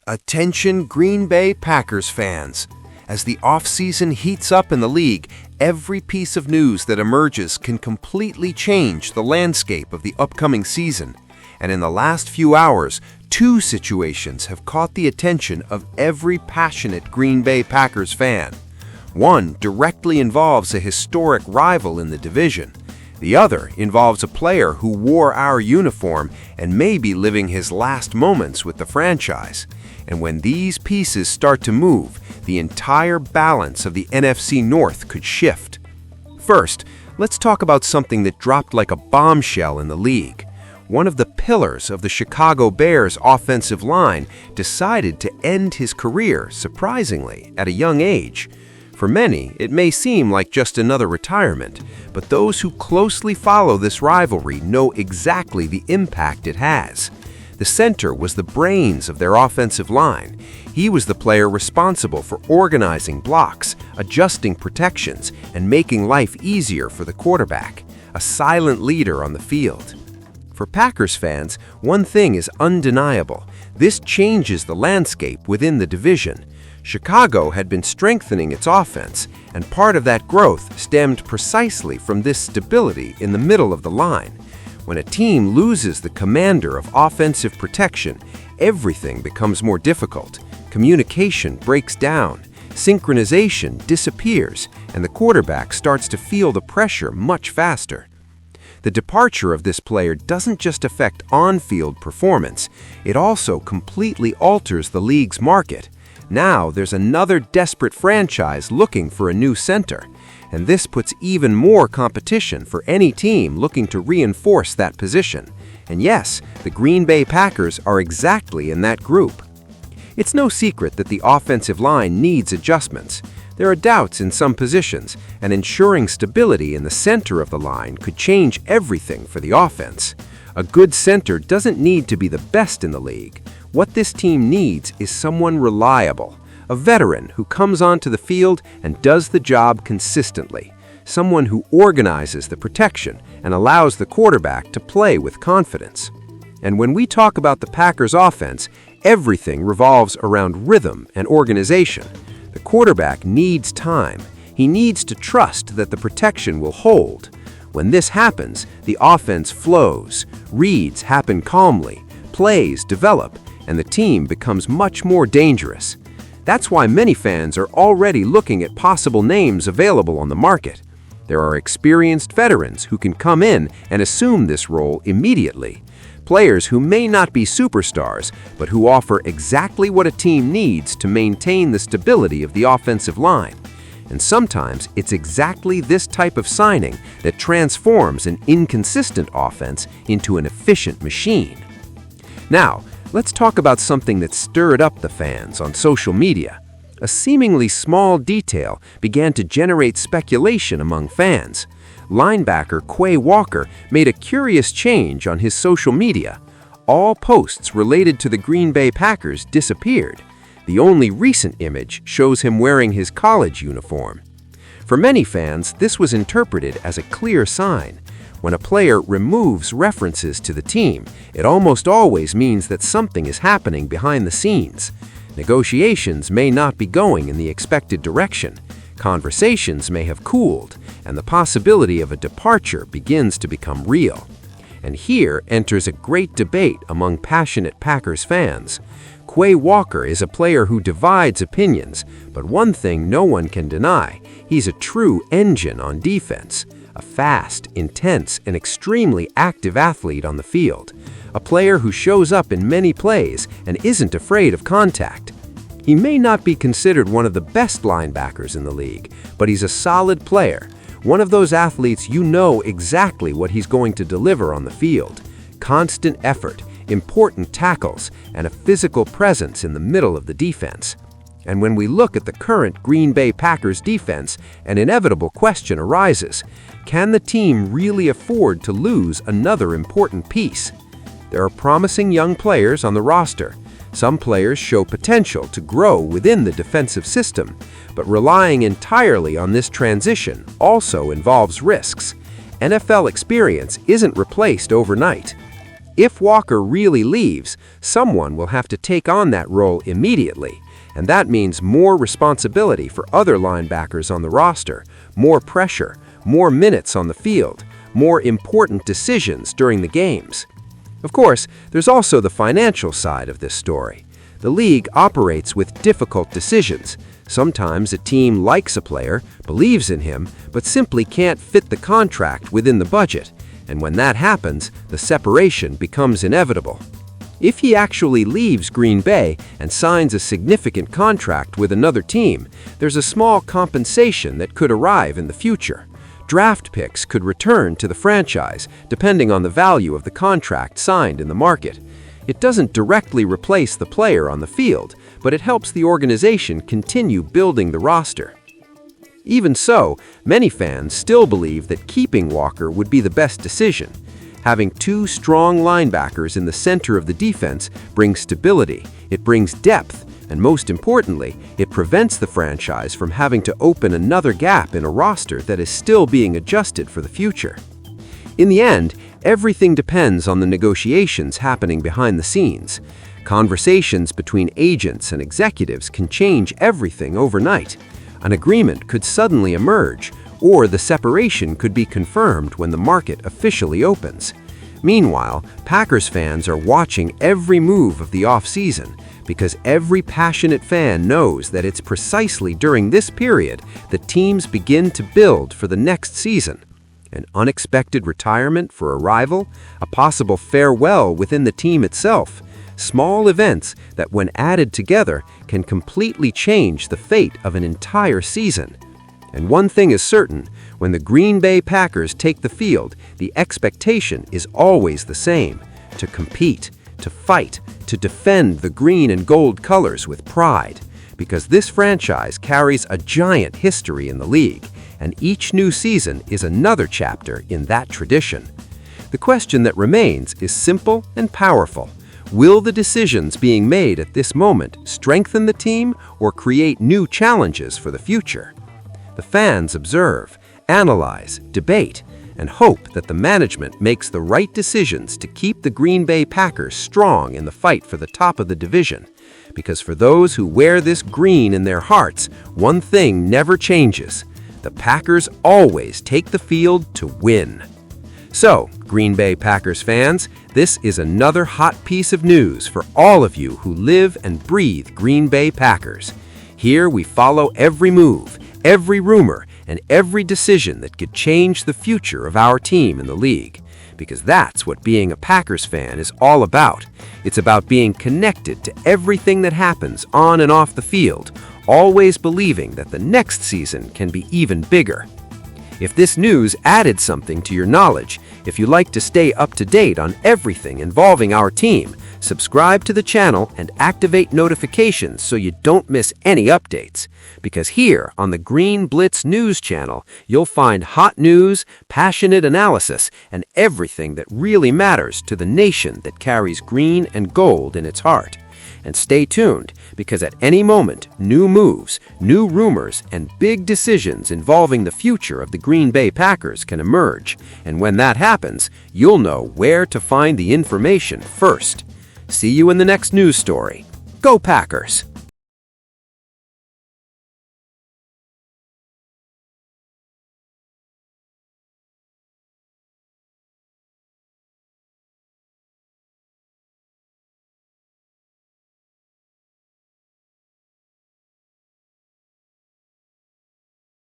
Attention Green Bay Packers fans. As the offseason heats up in the league, every piece of news that emerges can completely change the landscape of the upcoming season. And in the last few hours, two situations have caught the attention of every passionate Green Bay Packers fan. One directly involves a historic rival in the division. The other involves a player who wore our uniform and may be living his last moments with the franchise. And when these pieces start to move, the entire balance of the NFC North could shift. First, let's talk about something that dropped like a bombshell in the league. One of the pillars of the Chicago Bears offensive line decided to end his career, surprisingly, at a young age. For many, it may seem like just another retirement, but those who closely follow this rivalry know exactly the impact it has. The center was the brains of their offensive line. He was the player responsible for organizing blocks, adjusting protections, and making life easier for the quarterback, a silent leader on the field. For Packers fans, one thing is undeniable. This changes the landscape within the division. Chicago had been strengthening its offense, and part of that growth stemmed precisely from this stability in the middle of the line. When a team loses the commander of offensive protection, everything becomes more difficult. Communication breaks down, synchronization disappears, and the quarterback starts to feel the pressure much faster. The departure of this player doesn't just affect on-field performance, it also completely alters the league's market. Now there's another desperate franchise looking for a new center, and this puts even more competition for any team looking to reinforce that position. And yes, the Green Bay Packers are exactly in that group. It's no secret that the offensive line needs adjustments. There are doubts in some positions, and ensuring stability in the center of the line could change everything for the offense. A good center doesn't need to be the best in the league. What this team needs is someone reliable, a veteran who comes onto the field and does the job consistently, someone who organizes the protection and allows the quarterback to play with confidence. And when we talk about the Packers' offense, everything revolves around rhythm and organization. The quarterback needs time. He needs to trust that the protection will hold. When this happens, the offense flows, reads happen calmly, plays develop, and the team becomes much more dangerous. That's why many fans are already looking at possible names available on the market. There are experienced veterans who can come in and assume this role immediately. Players who may not be superstars, but who offer exactly what a team needs to maintain the stability of the offensive line. And sometimes it's exactly this type of signing that transforms an inconsistent offense into an efficient machine. Now, let's talk about something that stirred up the fans on social media. A seemingly small detail began to generate speculation among fans. Linebacker Quay Walker made a curious change on his social media. All posts related to the Green Bay Packers disappeared. The only recent image shows him wearing his college uniform. For many fans, this was interpreted as a clear sign. When a player removes references to the team, it almost always means that something is happening behind the scenes. Negotiations may not be going in the expected direction. Conversations may have cooled, and the possibility of a departure begins to become real. And here enters a great debate among passionate Packers fans. Quay Walker is a player who divides opinions, but one thing no one can deny, he's a true engine on defense. A fast, intense, and extremely active athlete on the field. A player who shows up in many plays and isn't afraid of contact. He may not be considered one of the best linebackers in the league, but he's a solid player. One of those athletes you know exactly what he's going to deliver on the field. Constant effort, important tackles, and a physical presence in the middle of the defense. And when we look at the current Green Bay Packers defense, an inevitable question arises. Can the team really afford to lose another important piece? There are promising young players on the roster. Some players show potential to grow within the defensive system, but relying entirely on this transition also involves risks. NFL experience isn't replaced overnight. If Walker really leaves, someone will have to take on that role immediately, and that means more responsibility for other linebackers on the roster, more pressure, more minutes on the field, more important decisions during the games. Of course, there's also the financial side of this story. The league operates with difficult decisions. Sometimes a team likes a player, believes in him, but simply can't fit the contract within the budget. And when that happens, the separation becomes inevitable. If he actually leaves Green Bay and signs a significant contract with another team, there's a small compensation that could arrive in the future. Draft picks could return to the franchise, depending on the value of the contract signed in the market. It doesn't directly replace the player on the field, but it helps the organization continue building the roster. Even so, many fans still believe that keeping Walker would be the best decision. Having two strong linebackers in the center of the defense brings stability, it brings depth, and most importantly, it prevents the franchise from having to open another gap in a roster that is still being adjusted for the future. In the end, everything depends on the negotiations happening behind the scenes. Conversations between agents and executives can change everything overnight. An agreement could suddenly emerge, or the separation could be confirmed when the market officially opens. Meanwhile, Packers fans are watching every move of the offseason because every passionate fan knows that it's precisely during this period that teams begin to build for the next season. An unexpected retirement for a rival, a possible farewell within the team itself. Small events that, when added together, can completely change the fate of an entire season. And one thing is certain, when the Green Bay Packers take the field, the expectation is always the same: to compete, to fight, to defend the green and gold colors with pride. Because this franchise carries a giant history in the league, and each new season is another chapter in that tradition. The question that remains is simple and powerful. Will the decisions being made at this moment strengthen the team or create new challenges for the future? The fans observe, analyze, debate, and hope that the management makes the right decisions to keep the Green Bay Packers strong in the fight for the top of the division. Because for those who wear this green in their hearts, one thing never changes: the Packers always take the field to win. So, Green Bay Packers fans, this is another hot piece of news for all of you who live and breathe Green Bay Packers. Here we follow every move, every rumor, and every decision that could change the future of our team in the league. Because that's what being a Packers fan is all about. It's about being connected to everything that happens on and off the field, always believing that the next season can be even bigger. If this news added something to your knowledge, if you like to stay up to date on everything involving our team, subscribe to the channel and activate notifications so you don't miss any updates. Because here on the Green Blitz News channel, you'll find hot news, passionate analysis, and everything that really matters to the nation that carries green and gold in its heart. And stay tuned, because at any moment, new moves, new rumors, and big decisions involving the future of the Green Bay Packers can emerge. And when that happens, you'll know where to find the information first. See you in the next news story. Go Packers!